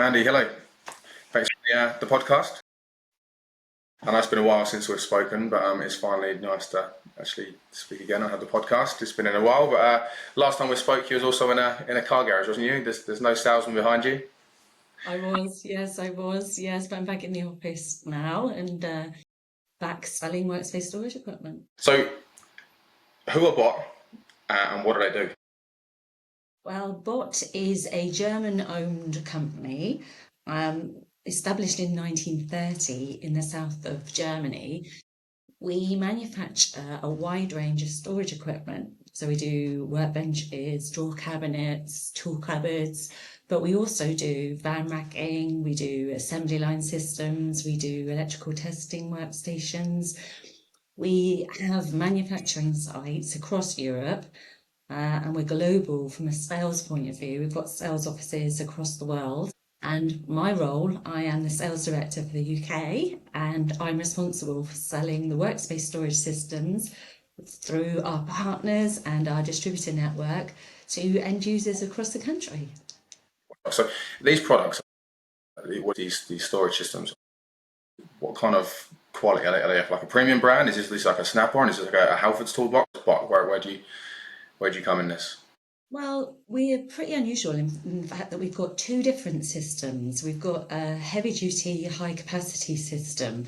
Mandy, hello. Thanks for the podcast. I know it's been a while since we've spoken, but it's finally nice to actually speak again and have the podcast. It's been in a while, but last time we spoke, you was also in a car garage, wasn't you? There's no salesman behind you. I was, yes, I was, yes, but I'm back in the office now and back selling workspace storage equipment. So, who are Bott and what do they do? Well, Bott is a German-owned company, established in 1930 in the south of Germany. We manufacture a wide range of storage equipment. So we do workbenches, drawer cabinets, tool cupboards, but we also do van racking, we do assembly line systems, we do electrical testing workstations. We have manufacturing sites across Europe, and we're global from a sales point of view. We've got sales offices across the world. And my role, I am the sales director for the UK, and I'm responsible for selling the workspace storage systems through our partners and our distributor network to end users across the country. So, these products, these storage systems, what kind of quality are they like a premium brand? Is this like a Snap-on? Is this like a Halfords toolbox? Where do you come in this? Well, we're pretty unusual in the fact that we've got two different systems. We've got a heavy duty, high capacity system,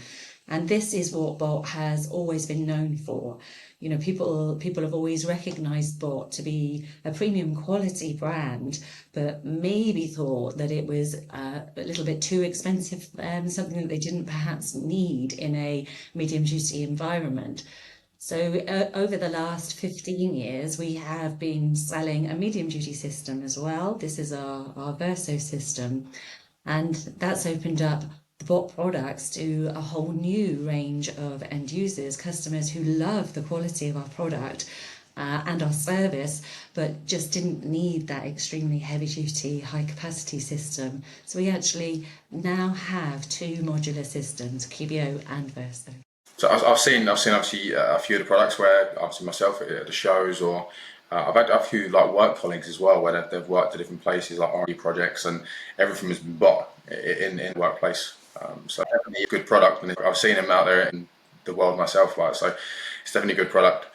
and this is what Bott has always been known for. You know, people have always recognized Bott to be a premium quality brand, but maybe thought that it was a little bit too expensive, something that they didn't perhaps need in a medium duty environment. So over the last 15 years, we have been selling a medium duty system as well. This is our Verso system, and that's opened up the Bott products to a whole new range of end users, customers who love the quality of our product and our service, but just didn't need that extremely heavy duty, high capacity system. So we actually now have two modular systems, QBO and Verso. So I've seen obviously a few of the products where obviously myself at the shows, or I've had a few like work colleagues as well where they've worked at different places like R&D projects, and everything has been bought in the workplace. So definitely a good product, and I've seen them out there in the world myself, like, so it's definitely a good product.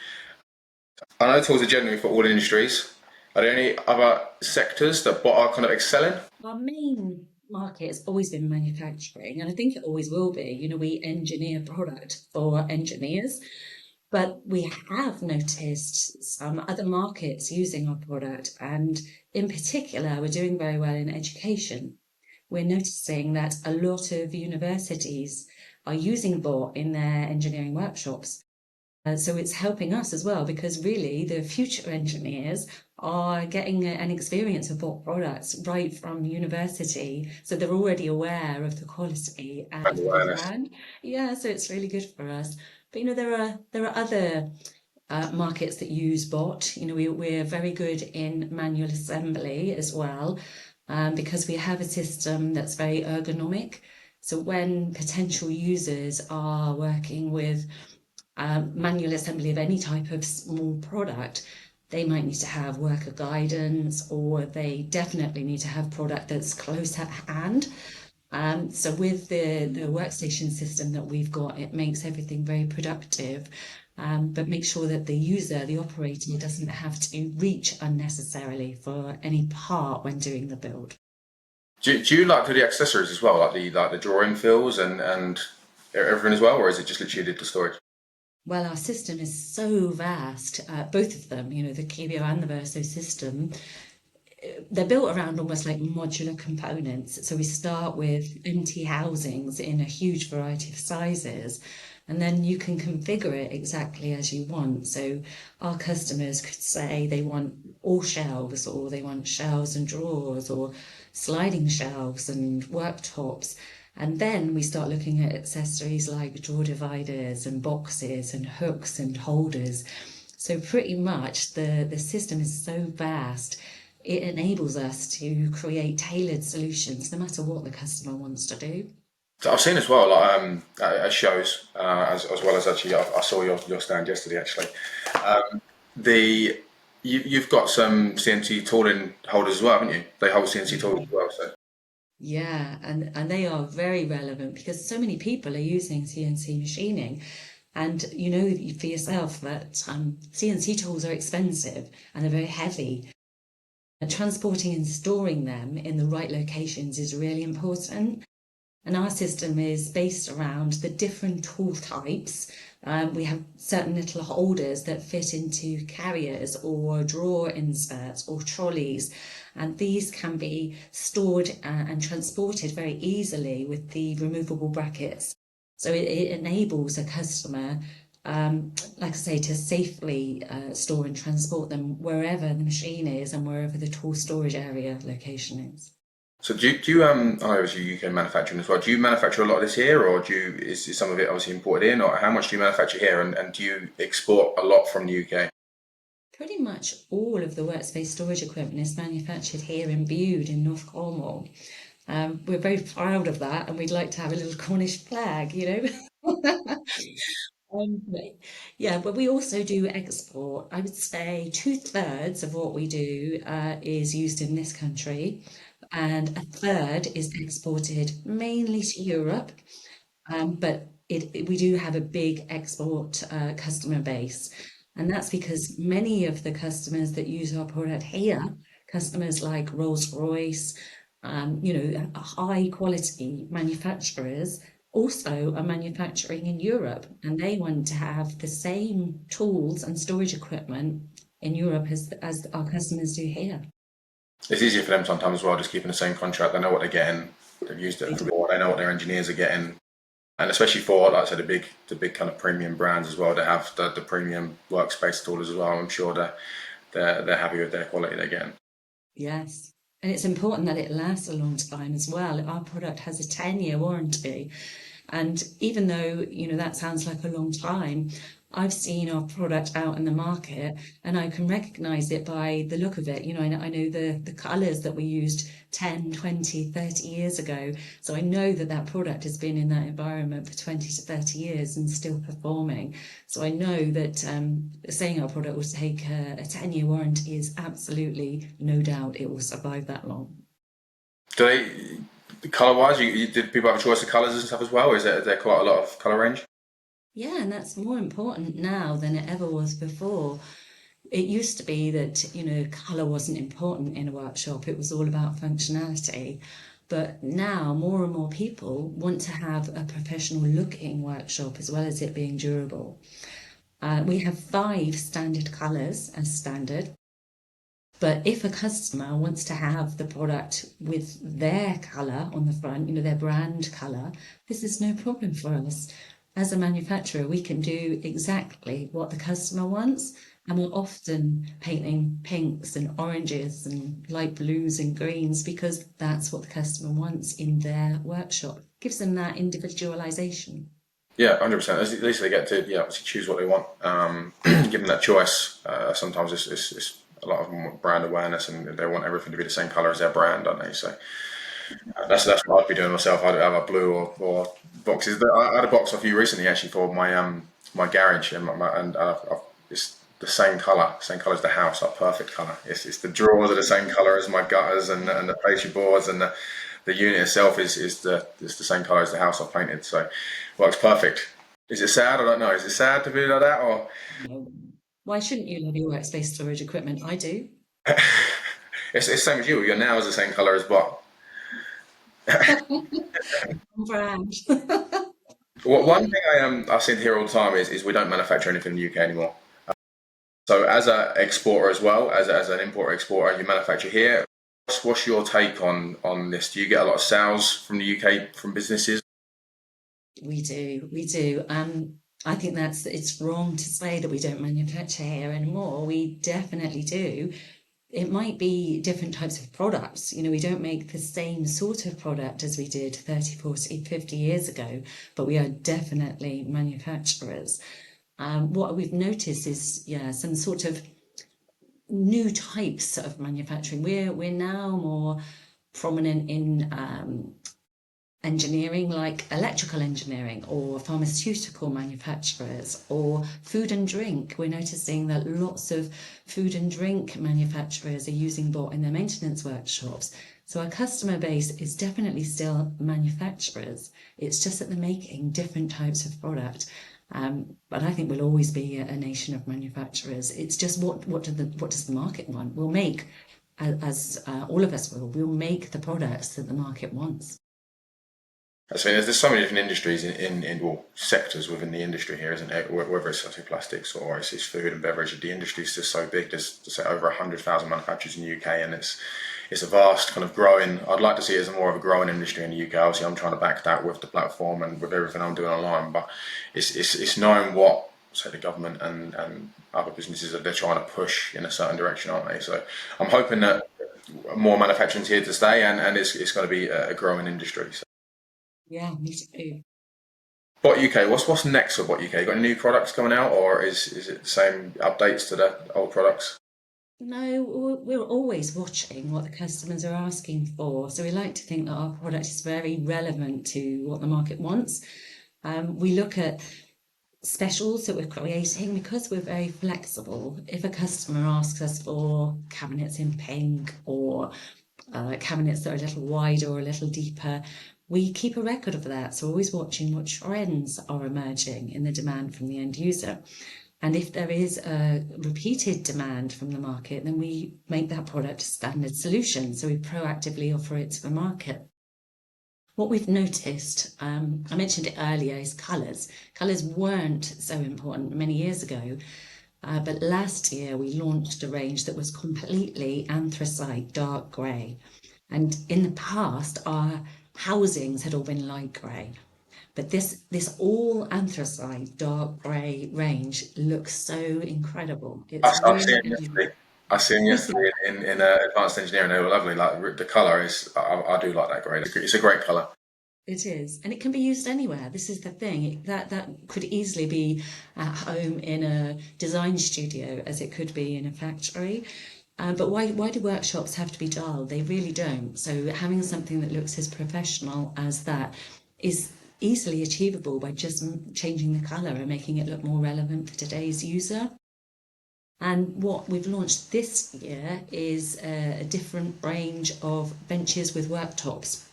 I know tools are generally for all industries. Are there any other sectors that Bott are kind of excelling? Our main market has always been manufacturing, and I think it always will be. You know, we engineer product for engineers, but we have noticed some other markets using our product, and in particular, we're doing very well in education. We're noticing that a lot of universities are using Bott in their engineering workshops. So it's helping us as well, because really the future engineers are getting an experience of Bott products right from university. So they're already aware of the quality and Brand the awareness. brand. Yeah, so it's really good for us. But you know, there are other markets that use Bott. You know, we're very good in manual assembly as well, because we have a system that's very ergonomic. So when potential users are working with manual assembly of any type of small product, they might need to have worker guidance, or they definitely need to have product that's close at hand. So with the workstation system that we've got, it makes everything very productive, but make sure that the user, the operator, doesn't have to reach unnecessarily for any part when doing the build. Do you like do the accessories as well, like the drawing fills and everything as well, or is it just literally the storage? Well, our system is so vast, both of them, you know, the QBO and the Verso system, they're built around almost like modular components. So we start with empty housings in a huge variety of sizes, and then you can configure it exactly as you want. So our customers could say they want all shelves, or they want shelves and drawers, or sliding shelves and worktops. And then we start looking at accessories like drawer dividers and boxes and hooks and holders. So pretty much the system is so vast, it enables us to create tailored solutions no matter what the customer wants to do. So I've seen as well, like at shows, as well as actually I saw your stand yesterday actually. The you've got some CNC tooling holders as well, haven't you? They hold CNC tools as well. So Yeah, and they are very relevant because so many people are using CNC machining. And you know for yourself that CNC tools are expensive and they're very heavy. And transporting and storing them in the right locations is really important. And our system is based around the different tool types. We have certain little holders that fit into carriers or drawer inserts or trolleys, and these can be stored and transported very easily with the removable brackets. So it enables a customer, like I say, to safely store and transport them wherever the machine is and wherever the tool storage area location is. So do you I know obviously UK manufacturing as well. Do you manufacture a lot of this here, or is some of it obviously imported in, or how much do you manufacture here, and do you export a lot from the UK? Pretty much all of the workspace storage equipment is manufactured here in Bude in North Cornwall. We're very proud of that, and we'd like to have a little Cornish flag, you know. But yeah, but we also do export. I would say two-thirds of what we do is used in this country, and a third is exported mainly to Europe. But we do have a big export customer base, and that's because many of the customers that use our product here, customers like Rolls-Royce, you know, high quality manufacturers, also are manufacturing in Europe, and they want to have the same tools and storage equipment in Europe as our customers do here. It's easier for them sometimes as well, just keeping the same contract. They know what they're getting. They've used it before. They know what their engineers are getting, and especially for, like I said, the big kind of premium brands as well. They have the premium workspace toolers as well. I'm sure they're happy with their quality they're getting. Yes. And it's important that it lasts a long time as well. Our product has a 10-year warranty. And even though, you know, that sounds like a long time, I've seen our product out in the market and I can recognize it by the look of it. You know, I know the colors that we used 10, 20, 30 years ago. So I know that that product has been in that environment for 20 to 30 years and still performing. So I know that saying our product will take a 10-year warranty is absolutely no doubt it will survive that long. Do they, color wise, did people have a choice of colors and stuff as well? Is there quite a lot of color range? Yeah, and that's more important now than it ever was before. It used to be that, you know, colour wasn't important in a workshop, it was all about functionality. But now more and more people want to have a professional looking workshop as well as it being durable. We have 5 standard colours as standard. But if a customer wants to have the product with their colour on the front, you know, their brand colour, this is no problem for us. As a manufacturer, we can do exactly what the customer wants, and we're often painting pinks and oranges and light blues and greens because that's what the customer wants in their workshop. Gives them that individualisation. Yeah, 100%. At least they get to, yeah, obviously choose what they want. Give them that choice. Sometimes it's a lot of them want brand awareness, and they want everything to be the same color as their brand, don't they? So that's what I'd be doing myself. I'd have a blue or boxes. I had a box off you recently actually for my garage, it's the same color as the house, like perfect color. It's the drawers are the same color as my gutters and the fascia boards, and the unit itself is the same color as the house I've painted. So works perfect. Is it sad? I don't know. Is it sad to be like that, or No. Why shouldn't you love your workspace storage equipment? I do. it's the same as you? Your nails are the same color as Bott. Brand. One thing I've seen here all the time is we don't manufacture anything in the UK anymore. So as an exporter as well, as an importer exporter, you manufacture here. What's your take on this? Do you get a lot of sales from the UK from businesses? We do. I think it's wrong to say that we don't manufacture here anymore. We definitely do. It might be different types of products. You know, we don't make the same sort of product as we did 30, 40, 50 years ago, but we are definitely manufacturers. What we've noticed is, yeah, some sort of new types of manufacturing. We're now more prominent in engineering like electrical engineering or pharmaceutical manufacturers or food and drink. We're noticing that lots of food and drink manufacturers are using Bott in their maintenance workshops. So our customer base is definitely still manufacturers. It's just that they're making different types of product. But I think we'll always be a nation of manufacturers. It's just what does the market want? We'll make, as all of us will, we'll make the products that the market wants. So there's so many different industries well, sectors within the industry here, isn't it? Whether it's plastics or it's food and beverage, the industry is just so big. There's say over 100,000 manufacturers in the UK, and it's a vast kind of growing. I'd like to see it as more of a growing industry in the UK. Obviously, I'm trying to back that with the platform and with everything I'm doing online. But it's knowing what, say, the government and other businesses that they're trying to push in a certain direction, aren't they? So I'm hoping that more manufacturing's here to stay, and it's going to be a growing industry. So. Yeah, me too. Bott UK, what's next for Bott UK? Got any new products coming out, or is it the same updates to the old products? No, we're always watching what the customers are asking for. So we like to think that our product is very relevant to what the market wants. We look at specials that we're creating because we're very flexible. If a customer asks us for cabinets in pink or cabinets that are a little wider or a little deeper, we keep a record of that. So we're always watching what trends are emerging in the demand from the end user. And if there is a repeated demand from the market, then we make that product a standard solution. So we proactively offer it to the market. What we've noticed, I mentioned it earlier, is colours. Colours weren't so important many years ago, but last year we launched a range that was completely anthracite dark grey. And in the past, our housings had all been light grey. But this all anthracite dark grey range looks so incredible. It's I've seen really them yesterday. I seen them yesterday in advanced engineering. They were lovely. Like the colour is, I do like that grey. It's a great colour. It is, and it can be used anywhere. This is the thing that could easily be at home in a design studio, as it could be in a factory. But why do workshops have to be dull? They really don't. So having something that looks as professional as that is easily achievable by just changing the colour and making it look more relevant for today's user. And what we've launched this year is a different range of benches with worktops.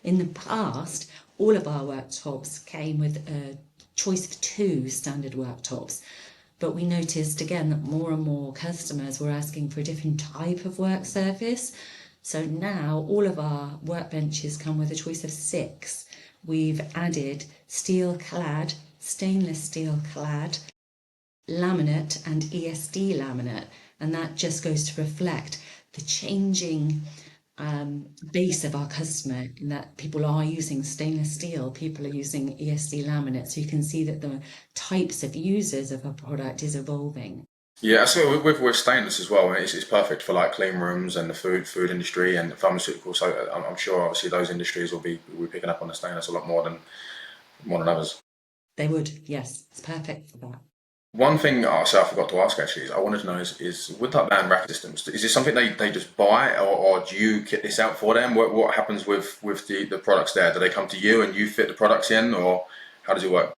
In the past, all of our worktops came with a choice of 2 standard worktops, but we noticed again that more and more customers were asking for a different type of work surface. So now all of our workbenches come with a choice of 6. We've added steel clad, stainless steel clad, laminate and ESD laminate, and that just goes to reflect the changing base of our customer, in that people are using stainless steel, people are using ESD laminate, so you can see that the types of users of our product is evolving. Yeah, so with stainless as well, it's perfect for like clean rooms and the food industry and the pharmaceutical. So I'm sure obviously those industries will be picking up on the stainless a lot more than others. They would, yes, it's perfect for that. One thing I forgot to ask actually is I wanted to know is with that band rack systems, is this something they just buy, or do you kit this out for them? What happens with the products there? Do they come to you and you fit the products in, or how does it work?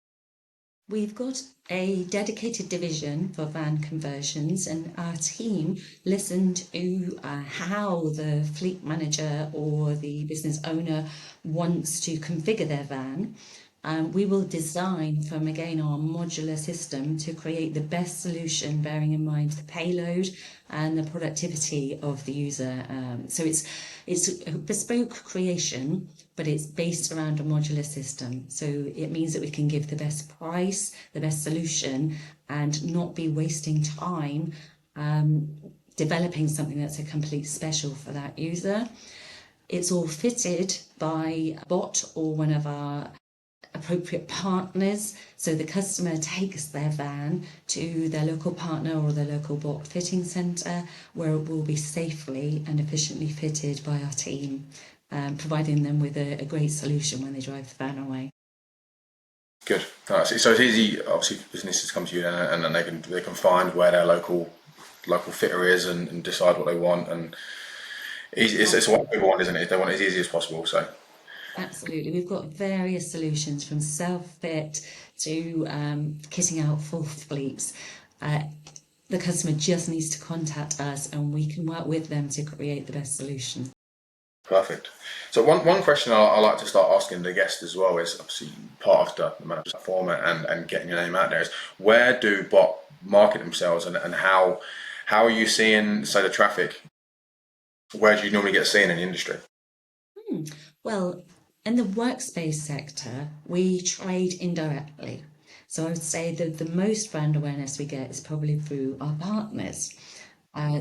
We've got a dedicated division for van conversions, and our team listened to how the fleet manager or the business owner wants to configure their van. We will design from, again, our modular system to create the best solution, bearing in mind the payload and the productivity of the user. So it's a bespoke creation, but it's based around a modular system. So it means that we can give the best price, the best solution, and not be wasting time developing something that's a complete special for that user. It's all fitted by Bott or one of our appropriate partners, so the customer takes their van to their local partner or their local Bott fitting centre, where it will be safely and efficiently fitted by our team, providing them with a great solution when they drive the van away. Good. So it's easy. Obviously, businesses come to you and then they can find where their local fitter is and decide what they want. And it's what people want, isn't it? They want it as easy as possible. So Absolutely. We've got various solutions from self-fit to kitting out full fleets. Uh, the customer just needs to contact us and we can work with them to create the best solution. Perfect. So one question I like to start asking the guest as well is obviously part of the management platform and getting your name out there is where do Bott market themselves and how are you seeing, say, the traffic? Where do you normally get seen in the industry? Well, in the workspace sector, we trade indirectly. So I would say that the most brand awareness we get is probably through our partners.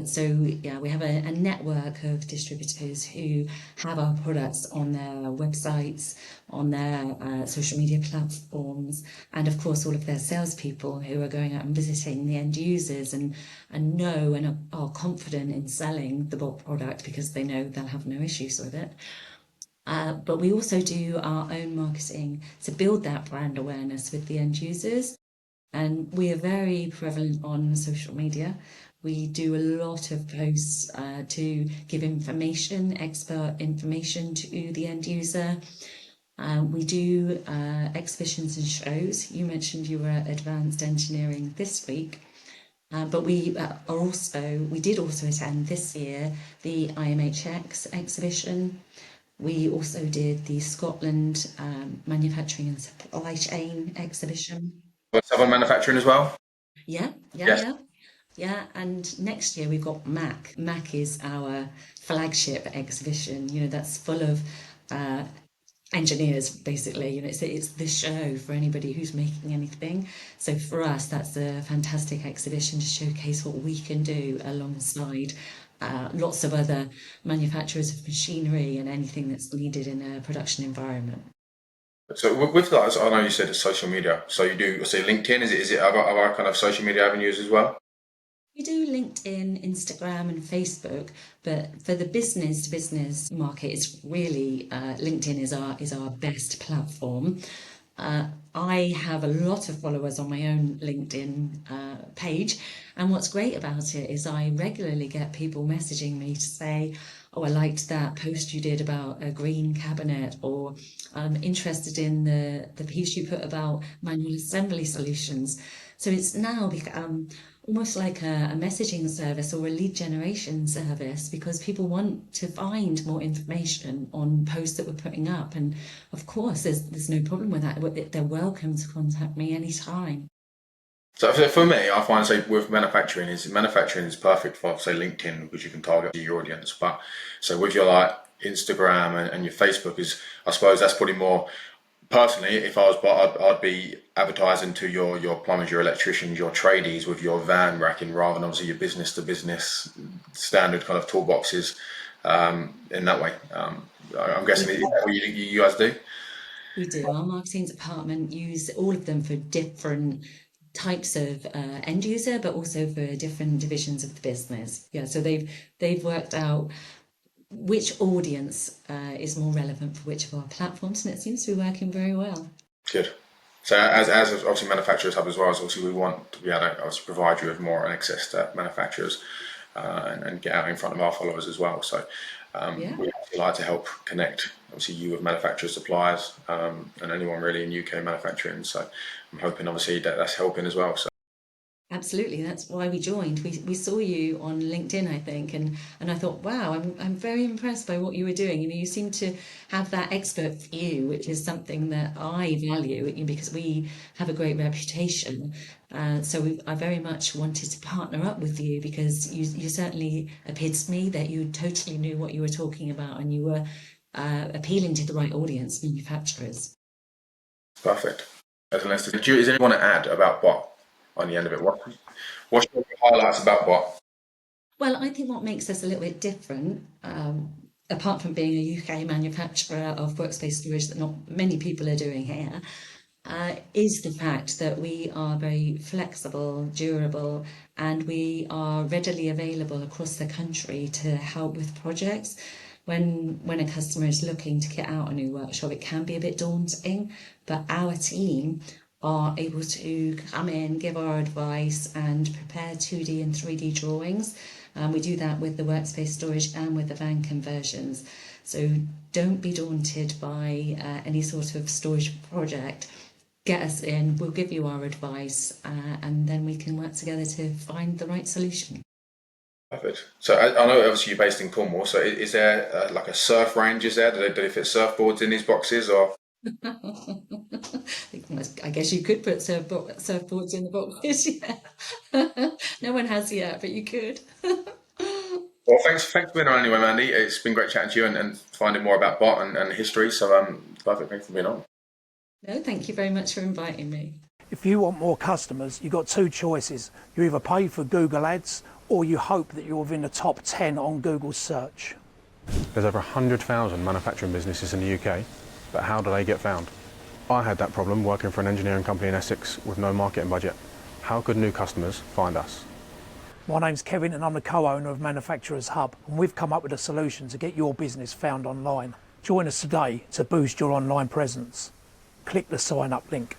So yeah, we have a network of distributors who have our products on their websites, on their social media platforms, and of course all of their salespeople who are going out and visiting the end users and know and are confident in selling the Bott product because they know they'll have no issues with it. But we also do our own marketing to build that brand awareness with the end users. And we are very prevalent on social media. We do a lot of posts to give information, expert information to the end user. We do exhibitions and shows. You mentioned you were at Advanced Engineering this week. But we did also attend this year the IMHX exhibition. We also did the Scotland Manufacturing and Supply Chain exhibition. Southern manufacturing as well? Yeah, yeah, Yes. yeah. Yeah, and next year we've got MAC. MAC is our flagship exhibition. You know, that's full of uh, engineers, basically. You know, it's the show for anybody who's making anything. So for us, that's a fantastic exhibition to showcase what we can do alongside lots of other manufacturers of machinery and anything that's needed in a production environment. So with that, I know you said it's social media. So you do say LinkedIn. Is it other kind of social media avenues as well? We do LinkedIn, Instagram, and Facebook, but for the business to business market, it's really LinkedIn is our best platform. I have a lot of followers on my own LinkedIn page, and what's great about it is I regularly get people messaging me to say, "Oh, I liked that post you did about a green cabinet," or "I'm interested in the piece you put about manual assembly solutions." So it's now become almost like a messaging service or a lead generation service because people want to find more information on posts that we're putting up. And of course, there's no problem with that. They're welcome to contact me anytime. So for me, I find say with manufacturing is perfect for say LinkedIn because you can target your audience. But so with your like Instagram and your Facebook is I suppose that's probably more personally. If I was, but I'd be advertising to your plumbers, your electricians, your tradies with your van racking rather than obviously your business to business standard kind of toolboxes in that way. I'm guessing is We, that what you guys do? we do. Our marketing department use all of them for different types of end user, but also for different divisions of the business. Yeah, so they've worked out which audience is more relevant for which of our platforms, and it seems to be working very well. Good. So as obviously manufacturers hub as well as obviously we want to be able to obviously provide you with more access to manufacturers and get out in front of our followers as well. So Yeah. we actually like to help connect obviously you with manufacturers, suppliers, and anyone really in UK manufacturing. So I'm hoping obviously that that's helping as well. So Absolutely, that's why we joined. We saw you on LinkedIn, I think, and I thought, wow, I'm very impressed by what you were doing. You know, you seem to have that expert view, which is something that I value because we have a great reputation. I very much wanted to partner up with you because you certainly appeared to me that you totally knew what you were talking about and you were appealing to the right audience, manufacturers. perfect. Excellent. Is there anything you want to add about Bott on the end of it? What's your highlights about Bott? Well, I think what makes us a little bit different, apart from being a UK manufacturer of workspace storage that not many people are doing here, is the fact that we are very flexible, durable, and we are readily available across the country to help with projects. When a customer is looking to get out a new workshop, it can be a bit daunting, but our team are able to come in, give our advice, and prepare 2D and 3D drawings. We do that with the workspace storage and with the van conversions. So don't be daunted by any sort of storage project. Get us in, we'll give you our advice, and then we can work together to find the right solution. Perfect. So I know obviously you're based in Cornwall, so is there like a surf range, is there? Do they fit surfboards in these boxes, or? I guess you could put surfboards in the boxes, yeah. No one has yet, but you could. Well, thanks for being on anyway, Mandy. It's been great chatting to you and finding more about Bott and history. So, perfect. Thanks for being on. No, thank you very much for inviting me. If you want more customers, you've got two choices. You either pay for Google Ads or you hope that you're within the top 10 on Google search. There's over 100,000 manufacturing businesses in the UK, but how do they get found? I had that problem working for an engineering company in Essex with no marketing budget. How could new customers find us? My name's Kevin and I'm the co-owner of ManufacturersHub, and we've come up with a solution to get your business found online. Join us today to boost your online presence. Click the sign up link.